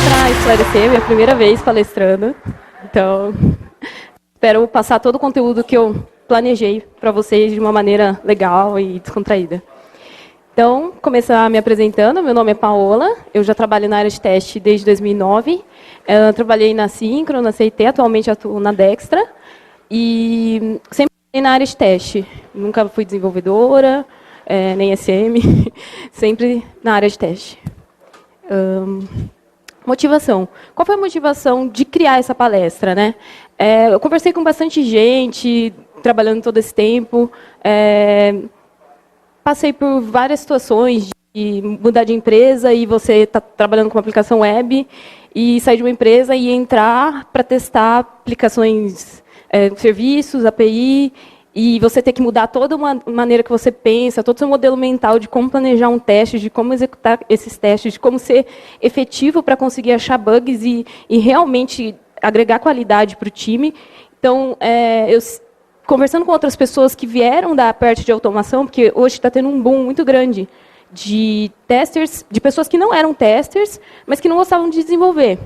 para esclarecer, minha primeira vez palestrando. Então, espero passar todo o conteúdo que eu planejei para vocês de uma maneira legal e descontraída. Então, começar me apresentando. Meu nome é Paola, eu já trabalho na área de teste desde 2009. Eu trabalhei na Syncro, na CIT, atualmente atuo na Dextra. E sempre na área de teste. Nunca fui desenvolvedora, nem SM, sempre na área de teste. Motivação. Qual foi a motivação de criar essa palestra, né? Eu conversei com bastante gente, trabalhando todo esse tempo. Passei por várias situações de mudar de empresa e você está trabalhando com uma aplicação web e sair de uma empresa e entrar para testar aplicações, serviços, API, e você ter que mudar toda uma maneira que você pensa, todo o seu modelo mental de como planejar um teste, de como executar esses testes, de como ser efetivo para conseguir achar bugs e realmente agregar qualidade para o time. Então, eu conversando com outras pessoas que vieram da parte de automação, porque hoje está tendo um boom muito grande de testers, de pessoas que não eram testers, mas que não gostavam de desenvolver.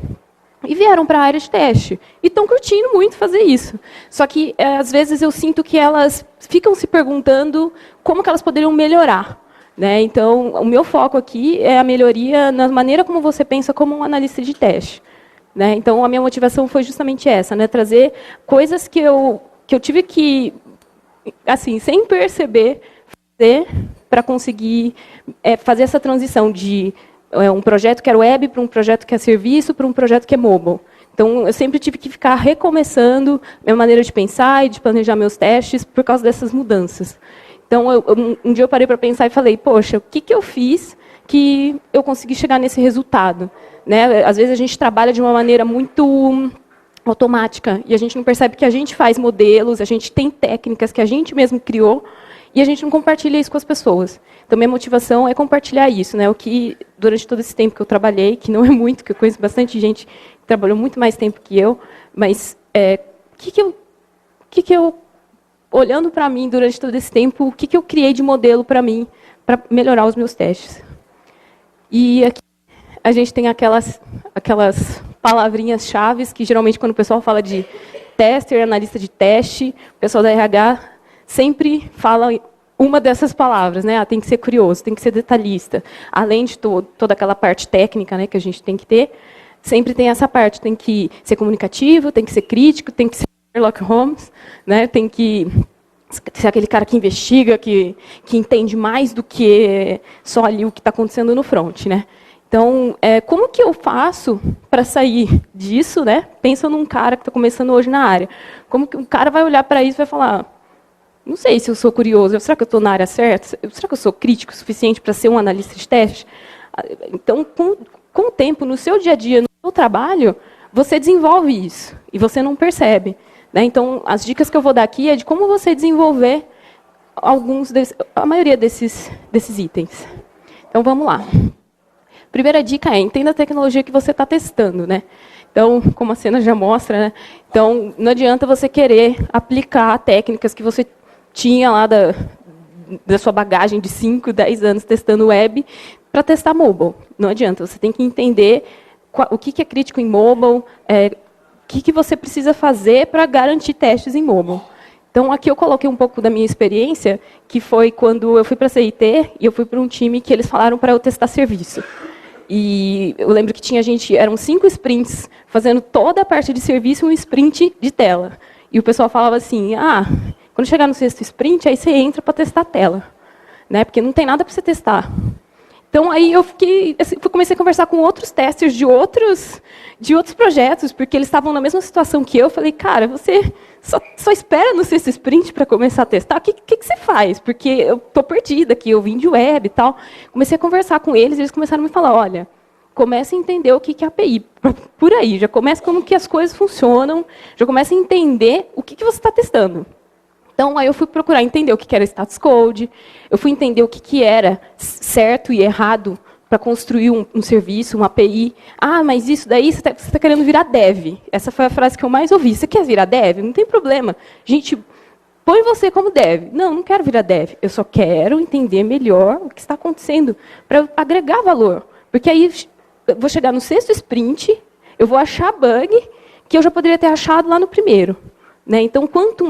E vieram para a área de teste. E estão curtindo muito fazer isso. Só que, às vezes, eu sinto que elas ficam se perguntando como que elas poderiam melhorar. Né? Então, o meu foco aqui é a melhoria na maneira como você pensa como um analista de teste. Né? Então, a minha motivação foi justamente essa, né? Trazer coisas que eu tive que, assim, sem perceber, fazer para conseguir fazer essa transição de um projeto que era web para um projeto que é serviço para um projeto que é mobile. Então, eu sempre tive que ficar recomeçando minha maneira de pensar e de planejar meus testes por causa dessas mudanças. Então, um dia eu parei para pensar e falei, poxa, o que eu fiz que eu consegui chegar nesse resultado? Né? Às vezes, a gente trabalha de uma maneira muito automática, e a gente não percebe que a gente faz modelos, a gente tem técnicas que a gente mesmo criou, e a gente não compartilha isso com as pessoas. Então, minha motivação é compartilhar isso, né? O que, durante todo esse tempo que eu trabalhei, que não é muito, que eu conheço bastante gente que trabalhou muito mais tempo que eu, mas que eu olhando para mim durante todo esse tempo, o que eu criei de modelo para mim, para melhorar os meus testes. E aqui a gente tem aquelas palavrinhas chaves que, geralmente, quando o pessoal fala de tester, analista de teste, o pessoal da RH sempre fala uma dessas palavras, né? Tem que ser curioso, tem que ser detalhista. Além de toda aquela parte técnica, né, que a gente tem que ter, sempre tem essa parte. Tem que ser comunicativo, tem que ser crítico, tem que ser Sherlock Holmes, né? Tem que ser aquele cara que investiga, que entende mais do que só ali o que está acontecendo no front, né? Então, como que eu faço para sair disso, né? Pensa num cara que está começando hoje na área. Como que um cara vai olhar para isso e vai falar, não sei se eu sou curioso, será que eu estou na área certa? Será que eu sou crítico o suficiente para ser um analista de teste? Então, com o tempo, no seu dia a dia, no seu trabalho, você desenvolve isso, e você não percebe. Né? Então, as dicas que eu vou dar aqui é de como você desenvolver a maioria desses itens. Então, vamos lá. Primeira dica é, entenda a tecnologia que você está testando. Né? Então, como a cena já mostra, né? Então, não adianta você querer aplicar técnicas que você tinha lá da sua bagagem de 5, 10 anos testando web para testar mobile. Não adianta, você tem que entender o que é crítico em mobile, o que você precisa fazer para garantir testes em mobile. Então, aqui eu coloquei um pouco da minha experiência, que foi quando eu fui para a CIT e eu fui para um time que eles falaram para eu testar serviço. E eu lembro que tinha eram 5 sprints, fazendo toda a parte de serviço e um sprint de tela. E o pessoal falava assim, quando chegar no 6º sprint, aí você entra para testar a tela. Né? Porque não tem nada para você testar. Então, aí eu comecei a conversar com outros testers de outros projetos, porque eles estavam na mesma situação que eu. Falei, cara, você só espera no 6º sprint para começar a testar? O que você faz? Porque eu estou perdida aqui, eu vim de web e tal. Comecei a conversar com eles, e eles começaram a me falar, olha, comece a entender o que é API, por aí. Já começa como que as coisas funcionam, já começa a entender o que você está testando. Então, aí eu fui procurar entender o que era status code, eu fui entender o que era certo e errado para construir um serviço, uma API. Mas isso daí, você está querendo virar dev. Essa foi a frase que eu mais ouvi. Você quer virar dev? Não tem problema. Gente, põe você como dev. Não quero virar dev. Eu só quero entender melhor o que está acontecendo para agregar valor. Porque aí vou chegar no 6º sprint, eu vou achar bug que eu já poderia ter achado lá no primeiro. Né? Então, quanto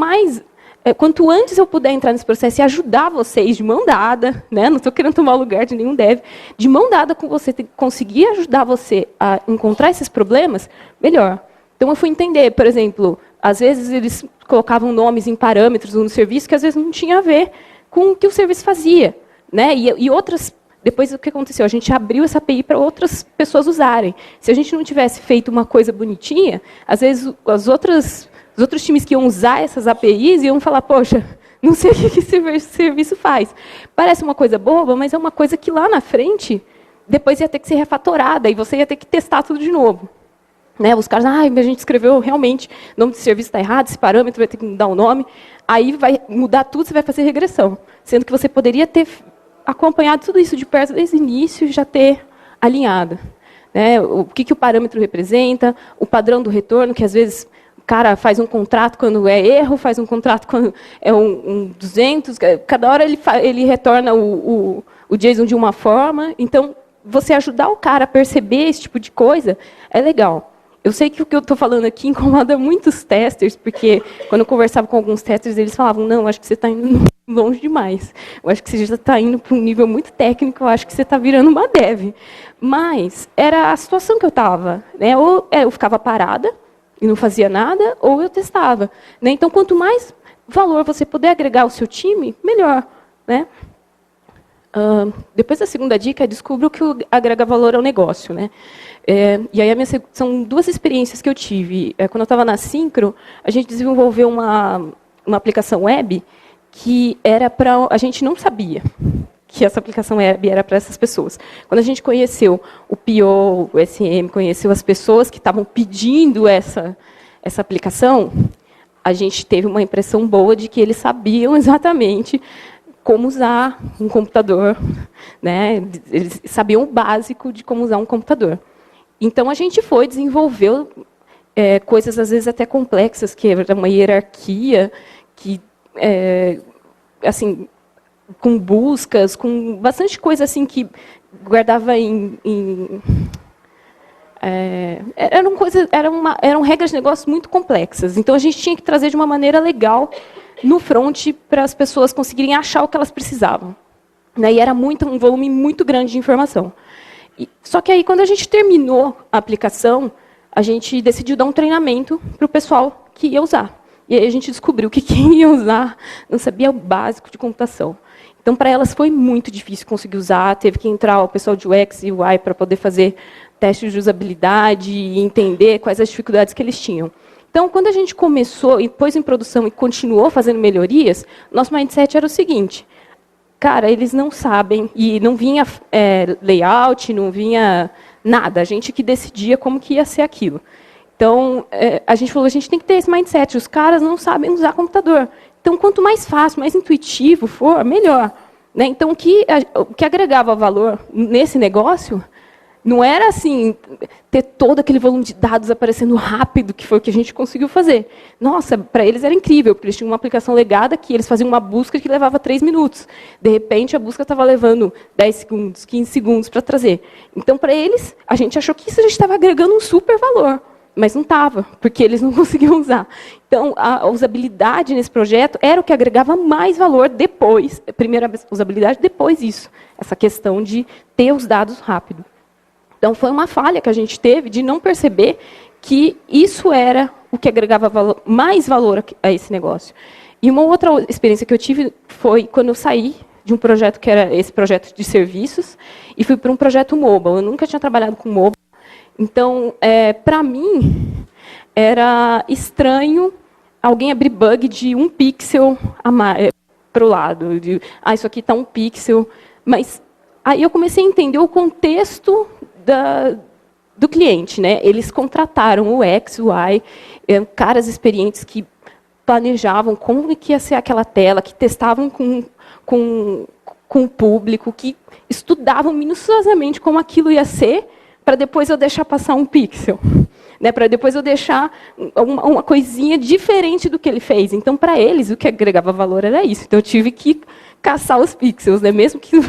antes eu puder entrar nesse processo e ajudar vocês de mão dada, né? Não estou querendo tomar o lugar de nenhum dev, de mão dada com você, conseguir ajudar você a encontrar esses problemas, melhor. Então, eu fui entender, por exemplo, às vezes eles colocavam nomes em parâmetros no serviço que às vezes não tinha a ver com o que o serviço fazia. Né? E outras... Depois, o que aconteceu? A gente abriu essa API para outras pessoas usarem. Se a gente não tivesse feito uma coisa bonitinha, às vezes os outros times que iam usar essas APIs iam falar, poxa, não sei o que esse serviço faz. Parece uma coisa boba, mas é uma coisa que lá na frente, depois ia ter que ser refatorada, e você ia ter que testar tudo de novo. Né? Os caras, a gente escreveu realmente, o nome do serviço está errado, esse parâmetro vai ter que mudar o nome, aí vai mudar tudo, você vai fazer regressão. Sendo que você poderia ter acompanhado tudo isso de perto desde o início e já ter alinhado. Né? O que o parâmetro representa, o padrão do retorno, que às vezes o cara faz um contrato quando é erro, faz um contrato quando é um 200, cada hora ele retorna o JSON de uma forma. Então, você ajudar o cara a perceber esse tipo de coisa é legal. Eu sei que o que eu estou falando aqui incomoda muitos testers, porque quando eu conversava com alguns testers, eles falavam, não, acho que você está indo longe demais. Eu acho que você já está indo para um nível muito técnico, eu acho que você está virando uma dev. Mas era a situação que eu estava. Né? Ou eu ficava parada e não fazia nada, ou eu testava. Né? Então, quanto mais valor você puder agregar ao seu time, melhor. Né? Depois da segunda dica, descubra o que agrega valor ao negócio. Né? E aí são 2 experiências que eu tive. Quando eu estava na Syncro, a gente desenvolveu uma aplicação web que era para... A gente não sabia que essa aplicação web era para essas pessoas. Quando a gente conheceu o PO, o SM, conheceu as pessoas que estavam pedindo essa aplicação, a gente teve uma impressão boa de que eles sabiam exatamente como usar um computador. Né? Eles sabiam o básico de como usar um computador. Então, a gente desenvolveu coisas, às vezes, até complexas, que era uma hierarquia, que, assim, com buscas, com bastante coisa assim, que guardava eram regras de negócio muito complexas. Então, a gente tinha que trazer de uma maneira legal no front para as pessoas conseguirem achar o que elas precisavam. Né? E era um volume muito grande de informação. Só que aí, quando a gente terminou a aplicação, a gente decidiu dar um treinamento para o pessoal que ia usar. E aí a gente descobriu que quem ia usar não sabia o básico de computação. Então, para elas foi muito difícil conseguir usar, teve que entrar o pessoal de UX e UI para poder fazer testes de usabilidade e entender quais as dificuldades que eles tinham. Então, quando a gente começou e pôs em produção e continuou fazendo melhorias, nosso mindset era o seguinte: cara, eles não sabem, e não vinha layout, não vinha nada, a gente que decidia como que ia ser aquilo. Então, a gente falou, a gente tem que ter esse mindset, os caras não sabem usar computador. Então, quanto mais fácil, mais intuitivo for, melhor. Né? Então, o que agregava valor nesse negócio não era assim, ter todo aquele volume de dados aparecendo rápido, que foi o que a gente conseguiu fazer. Nossa, para eles era incrível, porque eles tinham uma aplicação legada que eles faziam uma busca que levava 3 minutos. De repente, a busca estava levando 10 segundos, 15 segundos para trazer. Então, para eles, a gente achou que isso a gente estava agregando um super valor. Mas não estava, porque eles não conseguiam usar. Então, a usabilidade nesse projeto era o que agregava mais valor depois, primeiro a usabilidade, depois isso, essa questão de ter os dados rápido. Então, foi uma falha que a gente teve de não perceber que isso era o que agregava mais valor a esse negócio. E uma outra experiência que eu tive foi quando eu saí de um projeto que era esse projeto de serviços e fui para um projeto mobile. Eu nunca tinha trabalhado com mobile. Então, para mim, era estranho alguém abrir bug de 1 pixel para o lado. Isso aqui está 1 pixel. Mas aí eu comecei a entender o contexto do cliente. Né? Eles contrataram o X, o Y, caras experientes que planejavam como que ia ser aquela tela, que testavam com o público, que estudavam minuciosamente como aquilo ia ser, para depois eu deixar passar 1 pixel. né, para depois eu deixar uma coisinha diferente do que ele fez. Então, para eles, o que agregava valor era isso. Então, eu tive que caçar os pixels, né? Mesmo que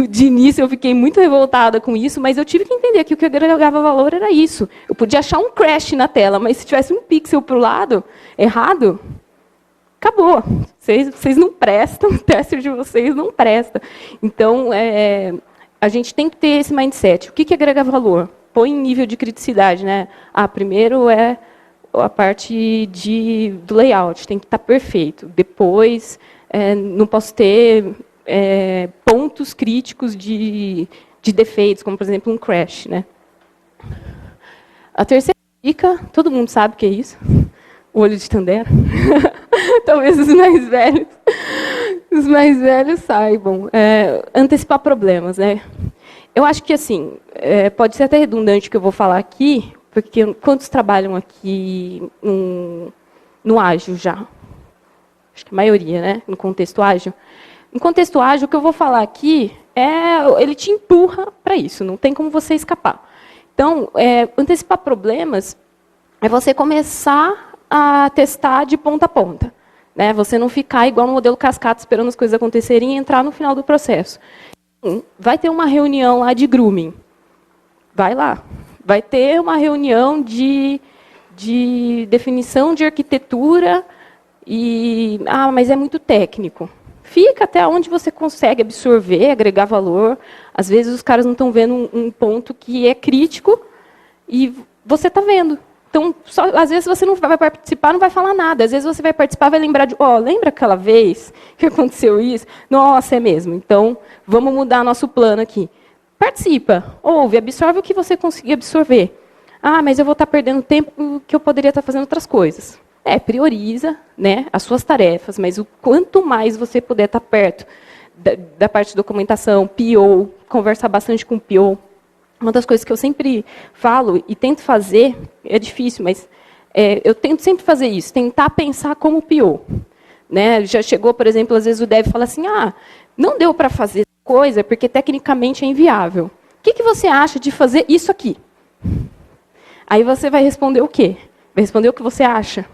de início eu fiquei muito revoltada com isso, mas eu tive que entender que o que agregava valor era isso. Eu podia achar um crash na tela, mas se tivesse um pixel para o lado errado, acabou. Vocês não prestam, o teste de vocês não presta. Então, a gente tem que ter esse mindset. O que agrega valor? Põe em nível de criticidade, né? Primeiro é a parte do layout, tem que estar perfeito. Depois, não posso ter pontos críticos de defeitos, como, por exemplo, um crash, né? A terceira dica, todo mundo sabe o que é isso. O olho de Tandera. Talvez os mais velhos saibam. Antecipar problemas, né? Eu acho que, assim, pode ser até redundante o que eu vou falar aqui, porque quantos trabalham aqui no ágil já? Acho que a maioria, né? No contexto ágil. No contexto ágil, o que eu vou falar aqui, ele te empurra para isso, não tem como você escapar. Então, antecipar problemas é você começar a testar de ponta a ponta, né? Você não ficar igual no modelo cascata, esperando as coisas acontecerem e entrar no final do processo. Vai ter uma reunião lá de grooming. Vai lá. Vai ter uma reunião de definição de arquitetura mas é muito técnico. Fica até onde você consegue absorver, agregar valor. Às vezes os caras não estão vendo um ponto que é crítico e você está vendo. Então, às vezes você não vai participar, não vai falar nada. Às vezes você vai participar, vai lembrar de, lembra aquela vez que aconteceu isso? Nossa, é mesmo. Então, vamos mudar nosso plano aqui. Participa, ouve, absorve o que você conseguir absorver. Mas eu vou estar perdendo tempo que eu poderia estar fazendo outras coisas. Prioriza, né, as suas tarefas, mas o quanto mais você puder estar perto da parte de documentação, PO, conversar bastante com o PO. Uma das coisas que eu sempre falo e tento fazer, é difícil, mas eu tento sempre fazer isso, tentar pensar como PO. Né? Já chegou, por exemplo, às vezes o dev fala assim, não deu para fazer coisa porque tecnicamente é inviável. O que você acha de fazer isso aqui? Aí você vai responder o quê? Vai responder o que você acha.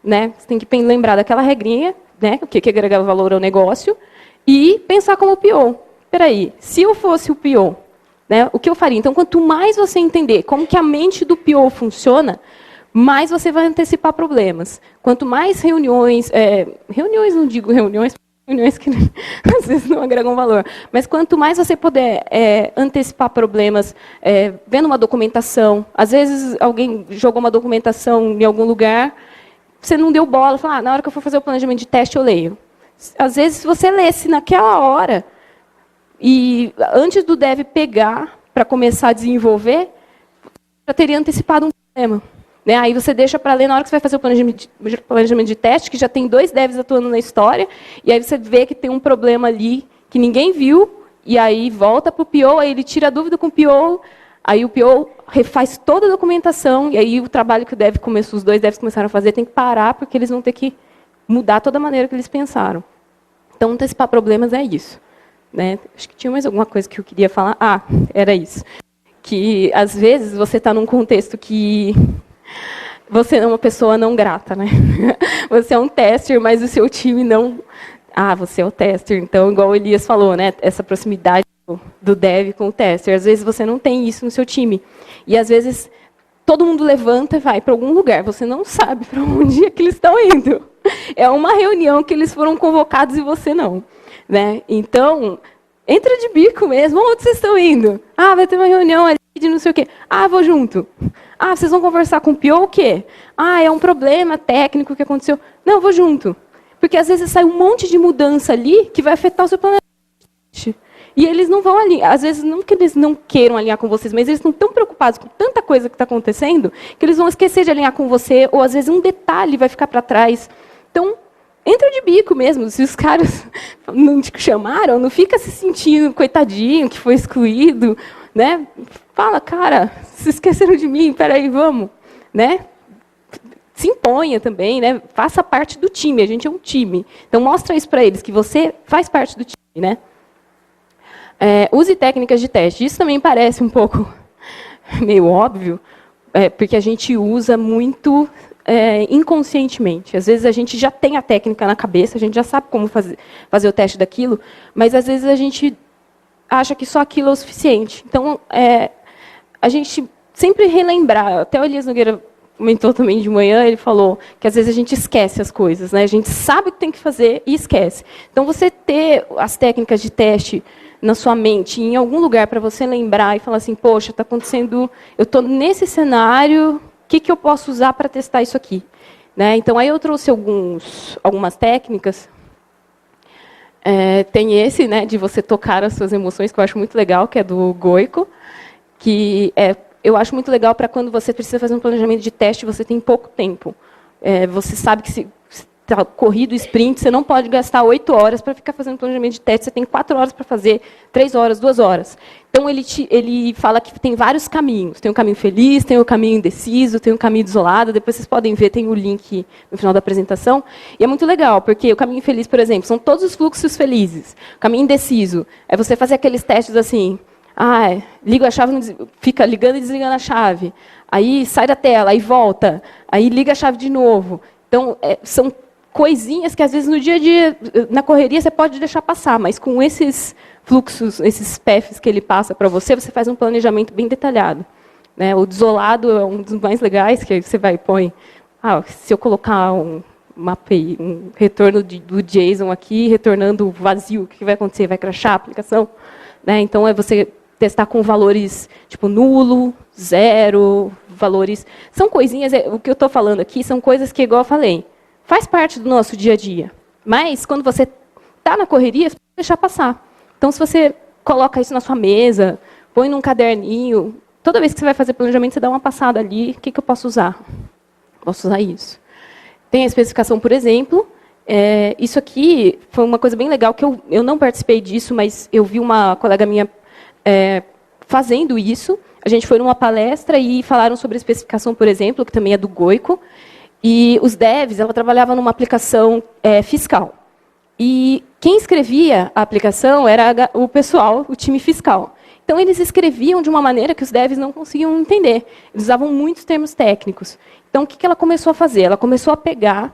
Né? Você tem que lembrar daquela regrinha, né? O que agrega valor ao negócio, e pensar como PO. Espera aí, se eu fosse o PO, né, o que eu faria? Então, quanto mais você entender como que a mente do PO funciona, mais você vai antecipar problemas. Quanto mais reuniões, não digo reuniões que às vezes não agregam valor, mas quanto mais você puder antecipar problemas, vendo uma documentação, às vezes alguém jogou uma documentação em algum lugar, você não deu bola, fala, na hora que eu for fazer o planejamento de teste, eu leio. Às vezes, se você lesse naquela hora, e antes do dev pegar para começar a desenvolver, já teria antecipado um problema. Né? Aí você deixa para ler na hora que você vai fazer o planejamento de teste, que já tem 2 devs atuando na história, e aí você vê que tem um problema ali que ninguém viu, e aí volta para o PO, aí ele tira a dúvida com o PO, aí o PO refaz toda a documentação, e aí o trabalho que os 2 devs começaram a fazer tem que parar, porque eles vão ter que mudar toda a maneira que eles pensaram. Então, antecipar problemas é isso. Né? Acho que tinha mais alguma coisa que eu queria falar. Era isso. Que, às vezes, você está num contexto que você é uma pessoa não grata. Né? Você é um tester, mas o seu time não... você é o tester. Então, igual o Elias falou, né? Essa proximidade do dev com o tester. Às vezes, você não tem isso no seu time. E, às vezes, todo mundo levanta e vai para algum lugar. Você não sabe para onde é que eles estão indo. É uma reunião que eles foram convocados e você não. Né? Então, entra de bico mesmo. Onde vocês estão indo? Vai ter uma reunião ali de não sei o quê. Vou junto. Vocês vão conversar com o PO o quê? É um problema técnico que aconteceu. Não, vou junto. Porque, às vezes, sai um monte de mudança ali que vai afetar o seu planejamento. E eles não vão alinhar. Às vezes, não que eles não queiram alinhar com vocês, mas eles estão tão preocupados com tanta coisa que está acontecendo que eles vão esquecer de alinhar com você, ou, às vezes, um detalhe vai ficar para trás. Então, entra de bico mesmo. Se os caras não te chamaram, não fica se sentindo coitadinho, que foi excluído. Né? Fala, cara, se esqueceram de mim, peraí, vamos. Né? Se imponha também, né? Faça parte do time, a gente é um time. Então, mostra isso para eles, que você faz parte do time. Né? Use técnicas de teste. Isso também parece um pouco meio óbvio, porque a gente usa muito inconscientemente. Às vezes a gente já tem a técnica na cabeça, a gente já sabe como fazer o teste daquilo, mas às vezes a gente acha que só aquilo é o suficiente. Então, a gente sempre relembrar, até o Elias Nogueira comentou também de manhã, ele falou que às vezes a gente esquece as coisas, né? A gente sabe o que tem que fazer e esquece. Então, você ter as técnicas de teste na sua mente, em algum lugar, para você lembrar e falar assim, poxa, está acontecendo, eu estou nesse cenário, o que eu posso usar para testar isso aqui? Né? Então, aí eu trouxe algumas técnicas. Tem esse, né, de você tocar as suas emoções, que eu acho muito legal, que é do Goico, que eu acho muito legal para quando você precisa fazer um planejamento de teste, você tem pouco tempo. Você sabe que se está corrido, sprint, você não pode gastar 8 horas para ficar fazendo planejamento de teste, você tem 4 horas para fazer, 3 horas, 2 horas. Então, ele fala que tem vários caminhos. Tem o caminho feliz, tem o caminho indeciso, tem o caminho isolado. Depois vocês podem ver, tem o link no final da apresentação. E é muito legal, porque o caminho feliz, por exemplo, são todos os fluxos felizes. O caminho indeciso é você fazer aqueles testes assim, liga a chave, fica ligando e desligando a chave. Aí sai da tela, aí volta, aí liga a chave de novo. Então, são coisinhas que, às vezes, no dia a dia, na correria, você pode deixar passar, mas com esses fluxos, esses paths que ele passa para você, você faz um planejamento bem detalhado. Né? O desolado é um dos mais legais, que você vai e põe, se eu colocar um retorno do JSON aqui, retornando vazio, o que vai acontecer? Vai crashar a aplicação? Né? Então, é você testar com valores tipo nulo, zero, valores... São coisinhas, o que eu estou falando aqui são coisas que, igual eu falei, faz parte do nosso dia a dia. Mas, quando você está na correria, você pode deixar passar. Então, se você coloca isso na sua mesa, põe num caderninho, toda vez que você vai fazer planejamento, você dá uma passada ali, o que eu posso usar? Posso usar isso. Tem a especificação, por exemplo. Isso aqui foi uma coisa bem legal, que eu não participei disso, mas eu vi uma colega minha fazendo isso. A gente foi numa palestra e falaram sobre a especificação, por exemplo, que também é do Goico. E os devs, ela trabalhava numa aplicação fiscal. E quem escrevia a aplicação era o pessoal, o time fiscal. Então, eles escreviam de uma maneira que os devs não conseguiam entender. Eles usavam muitos termos técnicos. Então, o que ela começou a fazer? Ela começou a pegar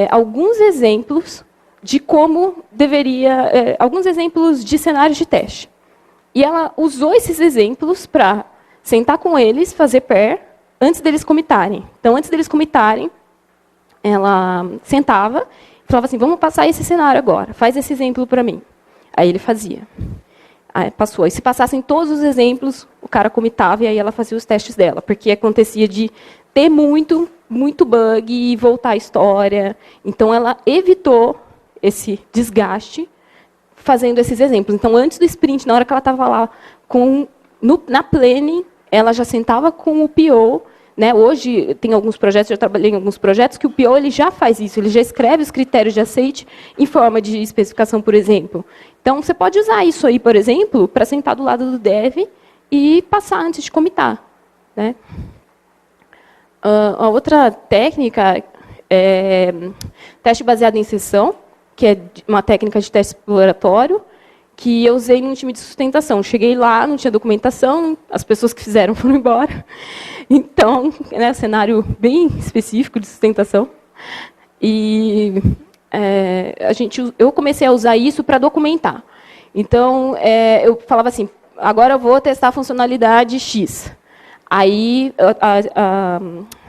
alguns exemplos de como deveria... alguns exemplos de cenários de teste. E ela usou esses exemplos para sentar com eles, fazer pair, antes deles commitarem. Então, antes deles commitarem, ela sentava e falava assim, vamos passar esse cenário agora, faz esse exemplo para mim. Aí ele fazia. Aí passou. E se passassem todos os exemplos, o cara commitava e aí ela fazia os testes dela, porque acontecia de ter muito bug e voltar a história. Então, ela evitou esse desgaste fazendo esses exemplos. Então, antes do sprint, na hora que ela estava lá na planning, ela já sentava com o PO. Né? Hoje, tem alguns projetos, eu trabalhei em alguns projetos, que o PO ele já faz isso, ele já escreve os critérios de aceite em forma de especificação, por exemplo. Então, você pode usar isso aí, por exemplo, para sentar do lado do dev e passar antes de commitar. Né? A outra técnica é teste baseado em sessão, que é uma técnica de teste exploratório, que eu usei num time de sustentação. Cheguei lá, não tinha documentação, as pessoas que fizeram foram embora. Então, cenário bem específico de sustentação. E eu comecei a usar isso para documentar. Então, eu falava assim, agora eu vou testar a funcionalidade X. Aí,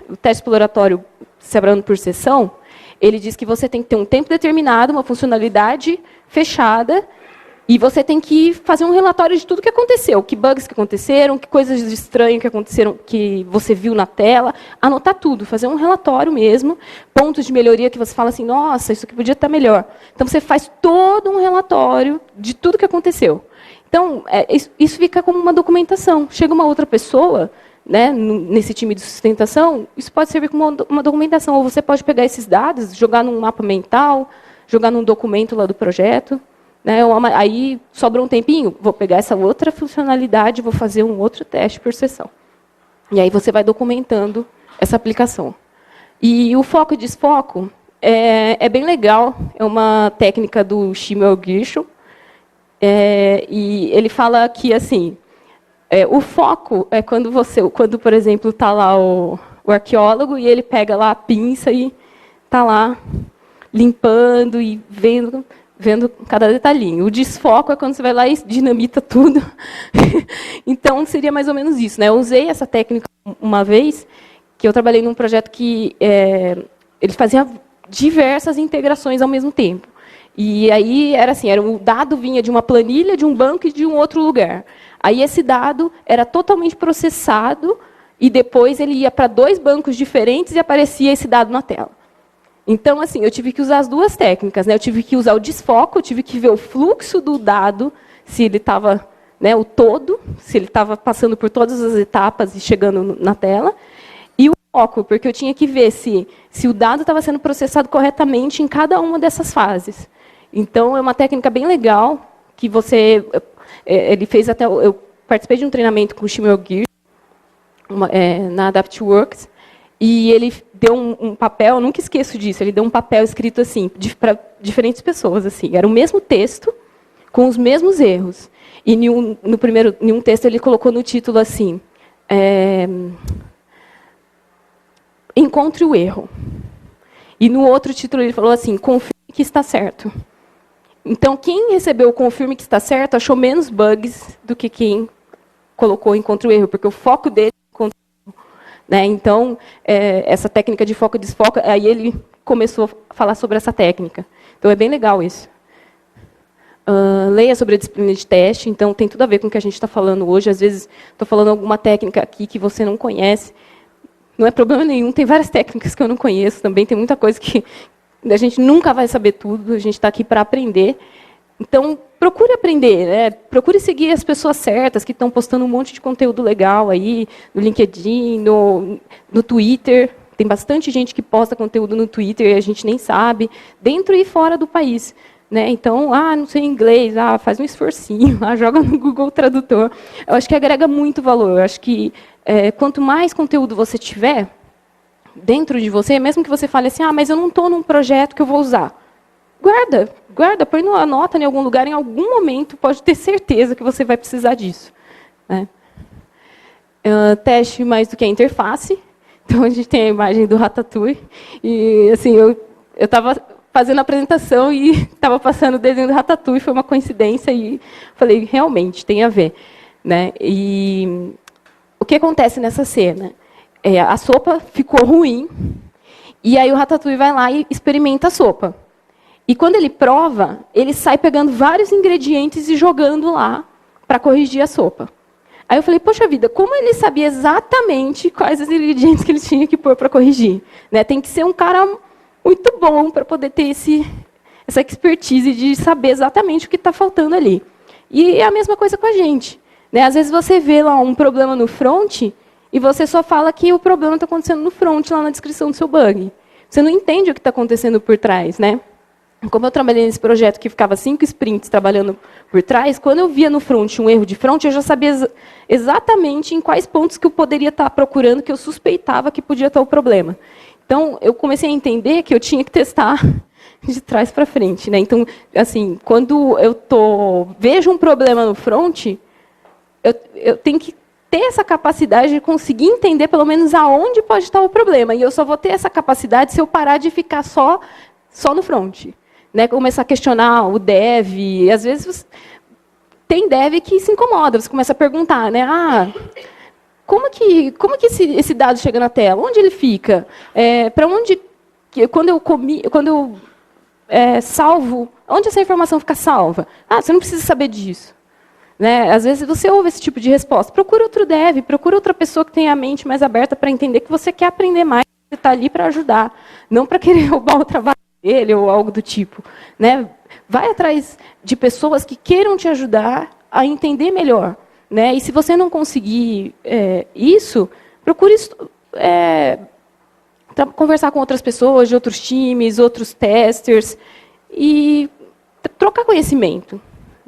o teste exploratório, separando por sessão, ele diz que você tem que ter um tempo determinado, uma funcionalidade fechada, e você tem que fazer um relatório de tudo que aconteceu, que bugs que aconteceram, que coisas estranhas que aconteceram, que você viu na tela, anotar tudo, fazer um relatório mesmo, pontos de melhoria que você fala assim, nossa, isso aqui podia estar melhor. Então, você faz todo um relatório de tudo que aconteceu. Então, isso fica como uma documentação. Chega uma outra pessoa, né, nesse time de sustentação, isso pode servir como uma documentação. Ou você pode pegar esses dados, jogar num mapa mental, jogar num documento lá do projeto. Né, aí sobra um tempinho, vou pegar essa outra funcionalidade, vou fazer um outro teste por sessão. E aí você vai documentando essa aplicação. E o foco e desfoco é bem legal, é uma técnica do Shimel Gershon. E ele fala que, assim, O foco é quando, por exemplo, está lá o arqueólogo e ele pega lá a pinça e está lá limpando e vendo cada detalhinho. O desfoco é quando você vai lá e dinamita tudo. Então, seria mais ou menos isso, né? Eu usei essa técnica uma vez, que eu trabalhei num projeto que ele fazia diversas integrações ao mesmo tempo. E aí era assim, o dado vinha de uma planilha, de um banco e de um outro lugar. Aí esse dado era totalmente processado e depois ele ia para 2 bancos diferentes e aparecia esse dado na tela. Então, assim, eu tive que usar as 2 técnicas, né? Eu tive que usar o desfoco, eu tive que ver o fluxo do dado, se ele estava, né, o todo, se ele estava passando por todas as etapas e chegando na tela, e o foco, porque eu tinha que ver se o dado estava sendo processado corretamente em cada uma dessas fases. Então, é uma técnica bem legal, que ele fez até... Eu participei de um treinamento com o Shimel Gear, na AdaptWorks, e ele deu um papel, eu nunca esqueço disso, ele deu um papel escrito assim, para diferentes pessoas. Assim. Era o mesmo texto, com os mesmos erros. E em um texto ele colocou no título assim, encontre o erro. E no outro título ele falou assim, confirme que está certo. Então, quem recebeu o confirme que está certo achou menos bugs do que quem colocou encontre o erro, porque o foco dele né? Então, essa técnica de foco e desfoco, aí ele começou a falar sobre essa técnica. Então, é bem legal isso. Leia sobre a disciplina de teste, então tem tudo a ver com o que a gente está falando hoje. Às vezes, estou falando alguma técnica aqui que você não conhece. Não é problema nenhum, tem várias técnicas que eu não conheço também, tem muita coisa que a gente nunca vai saber tudo, a gente está aqui para aprender. Então, procure aprender, né? Procure seguir as pessoas certas, que estão postando um monte de conteúdo legal aí, no LinkedIn, no Twitter. Tem bastante gente que posta conteúdo no Twitter e a gente nem sabe, dentro e fora do país. Né? Então, não sei inglês, faz um esforcinho, joga no Google Tradutor. Eu acho que agrega muito valor. Eu acho que quanto mais conteúdo você tiver dentro de você, mesmo que você fale assim, mas eu não estou num projeto que eu vou usar. Guarda, põe uma nota em algum lugar, em algum momento, pode ter certeza que você vai precisar disso. Né? Teste mais do que a interface. Então, a gente tem a imagem do Ratatouille. E, assim, eu estava fazendo a apresentação e estava passando o desenho do Ratatouille, foi uma coincidência, e falei, realmente, tem a ver. Né? E o que acontece nessa cena? A sopa ficou ruim, e aí o Ratatouille vai lá e experimenta a sopa. E quando ele prova, ele sai pegando vários ingredientes e jogando lá para corrigir a sopa. Aí eu falei, poxa vida, como ele sabia exatamente quais os ingredientes que ele tinha que pôr para corrigir? Né? Tem que ser um cara muito bom para poder ter essa expertise de saber exatamente o que está faltando ali. E é a mesma coisa com a gente. Né? Às vezes você vê lá um problema no front e você só fala que o problema está acontecendo no front, lá na descrição do seu bug. Você não entende o que está acontecendo por trás, né? Como eu trabalhei nesse projeto que ficava 5 sprints trabalhando por trás, quando eu via no front um erro de front, eu já sabia exatamente em quais pontos que eu poderia estar procurando, que eu suspeitava que podia estar o problema. Então, eu comecei a entender que eu tinha que testar de trás para frente. Né? Então, assim, quando eu vejo um problema no front, eu tenho que ter essa capacidade de conseguir entender pelo menos aonde pode estar o problema. E eu só vou ter essa capacidade se eu parar de ficar só no front. Né? Começar a questionar o dev. Às vezes, tem dev que se incomoda. Você começa a perguntar, né? Como que esse dado chega na tela? Onde ele fica? Para onde... Quando eu salvo, onde essa informação fica salva? Você não precisa saber disso. Né? Às vezes, você ouve esse tipo de resposta. Procura outro dev, procura outra pessoa que tenha a mente mais aberta para entender que você quer aprender mais, você está ali para ajudar, não para querer roubar o trabalho dele ou algo do tipo. Né? Vai atrás de pessoas que queiram te ajudar a entender melhor. Né? E se você não conseguir isso, procure conversar com outras pessoas, de outros times, outros testers, e trocar conhecimento.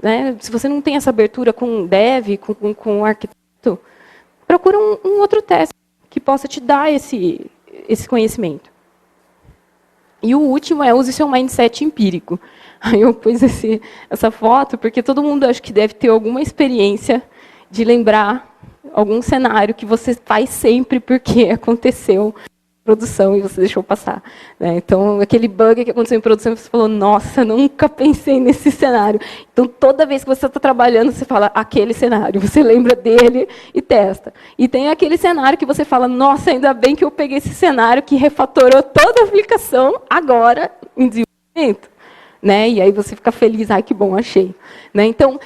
Né? Se você não tem essa abertura com dev, com arquiteto, procura um outro tester que possa te dar esse conhecimento. E o último use seu mindset empírico. Aí eu pus essa foto, porque todo mundo acho que deve ter alguma experiência de lembrar algum cenário que você faz sempre porque aconteceu em produção e você deixou passar, né? Então, aquele bug que aconteceu em produção, você falou, nossa, nunca pensei nesse cenário. Então, toda vez que você está trabalhando, você fala, aquele cenário, você lembra dele e testa. E tem aquele cenário que você fala, nossa, ainda bem que eu peguei esse cenário que refatorou toda a aplicação agora em desenvolvimento. Né? E aí você fica feliz, ai, que bom, achei. Né? Então,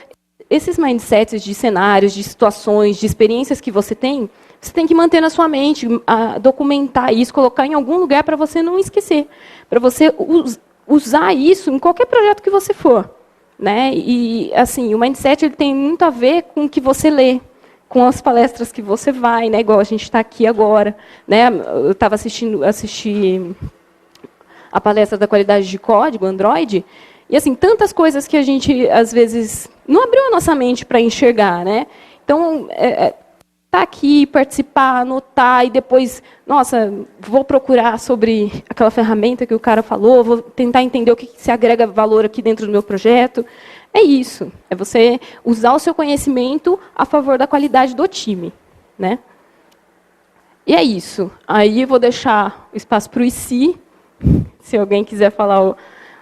esses mindsets de cenários, de situações, de experiências que você tem que manter na sua mente, documentar isso, colocar em algum lugar para você não esquecer, para você usar isso em qualquer projeto que você for. Né? E assim, o mindset ele tem muito a ver com o que você lê, com as palestras que você vai, né? Igual a gente está aqui agora. Né? Eu estava assisti a palestra da qualidade de código, Android, e assim, tantas coisas que a gente, às vezes, não abriu a nossa mente para enxergar. Né? Então, estar aqui, participar, anotar, e depois, nossa, vou procurar sobre aquela ferramenta que o cara falou, vou tentar entender o que se agrega valor aqui dentro do meu projeto. É isso, é você usar o seu conhecimento a favor da qualidade do time. Né? E é isso. Aí eu vou deixar o espaço para o IC, se alguém quiser falar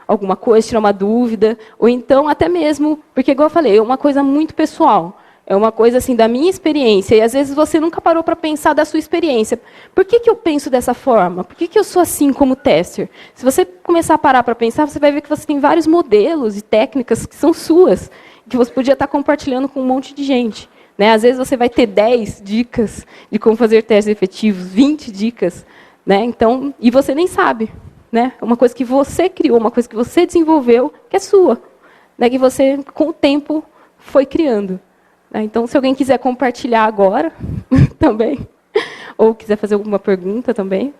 alguma coisa, tirar uma dúvida, ou então até mesmo, porque, igual eu falei, é uma coisa muito pessoal. É uma coisa assim da minha experiência, e às vezes você nunca parou para pensar da sua experiência. Por que eu penso dessa forma? Por que eu sou assim como tester? Se você começar a parar para pensar, você vai ver que você tem vários modelos e técnicas que são suas, que você podia estar compartilhando com um monte de gente. Né? Às vezes você vai ter 10 dicas de como fazer testes efetivos, 20 dicas, né? Então, e você nem sabe. Né? Uma coisa que você criou, uma coisa que você desenvolveu, que é sua. Né? Que você, com o tempo, foi criando. Então, se alguém quiser compartilhar agora, também, ou quiser fazer alguma pergunta também.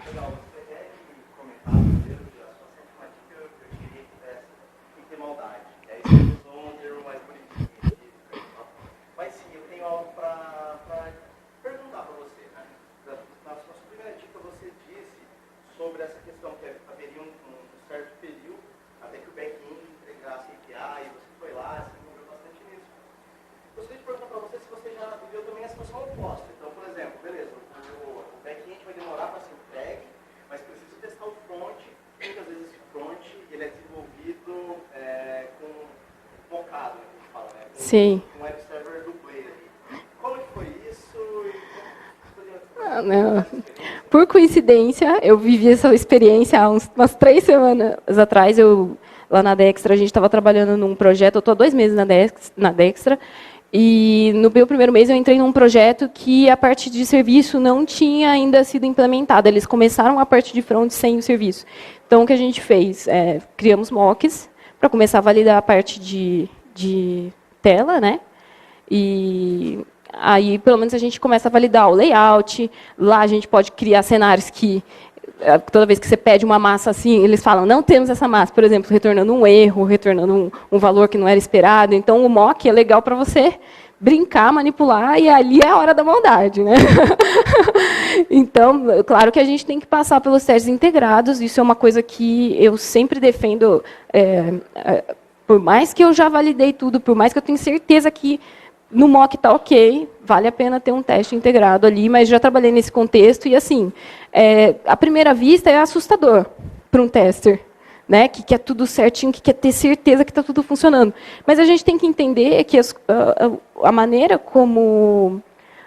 Legal, você quer comentar primeiro a sua sétima dica? Eu queria que tivesse sem ter maldade. Aí você usou um termo mais bonitinho. Mas sim, eu tenho algo para perguntar para você. Né? Na sua primeira dica, você disse sobre essa questão que haveria um certo período até que o back-end entregasse API, e você foi lá, se envolveu bastante nisso. Gostaria de perguntar para você se você já viveu também a situação oposta. Então, por exemplo, beleza, o back-end vai demorar para ser entregue, mas precisa testar o front. Muitas vezes esse front ele é desenvolvido com mocado, né, que a gente fala, né? Com web server dublê ali. Como que foi isso? Por coincidência, eu vivi essa experiência há umas 3 semanas atrás. Lá na Dextra, a gente estava trabalhando num projeto, eu estou há 2 meses na Dextra, e no meu primeiro mês eu entrei num projeto que a parte de serviço não tinha ainda sido implementada. Eles começaram a parte de front sem o serviço. Então, o que a gente fez? Criamos mocks para começar a validar a parte de tela, né? E aí, pelo menos, a gente começa a validar o layout. Lá a gente pode criar cenários que, toda vez que você pede uma massa assim, eles falam, não temos essa massa, por exemplo, retornando um erro, retornando um valor que não era esperado. Então, o mock é legal para você brincar, manipular, e ali é a hora da maldade. Né? Então, claro que a gente tem que passar pelos testes integrados, isso é uma coisa que eu sempre defendo, por mais que eu já validei tudo, por mais que eu tenha certeza que no mock está ok, vale a pena ter um teste integrado ali, mas já trabalhei nesse contexto, e assim, à primeira vista é assustador para um tester, né, que quer tudo certinho, que quer ter certeza que está tudo funcionando. Mas a gente tem que entender que a maneira como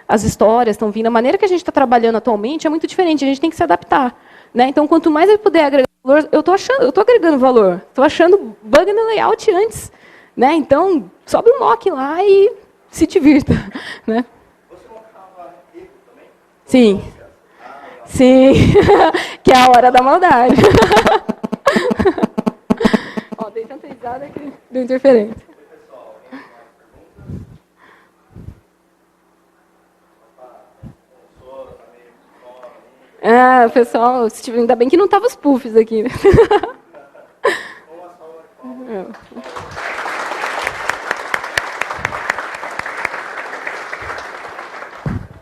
as histórias estão vindo, a maneira que a gente está trabalhando atualmente é muito diferente, a gente tem que se adaptar. Né? Então, quanto mais eu puder agregar valor, eu estou agregando valor, estou achando bug no layout antes. Né? Então, sobe um mock lá e se divirta. Né? Você montava erro também? Sim. Sim. Que é a hora da maldade. Ó, dei tanta risada que deu interferência. Oi, pessoal. Alguém tem mais perguntas? Pessoal, ainda bem que não tava os puffs aqui. Né?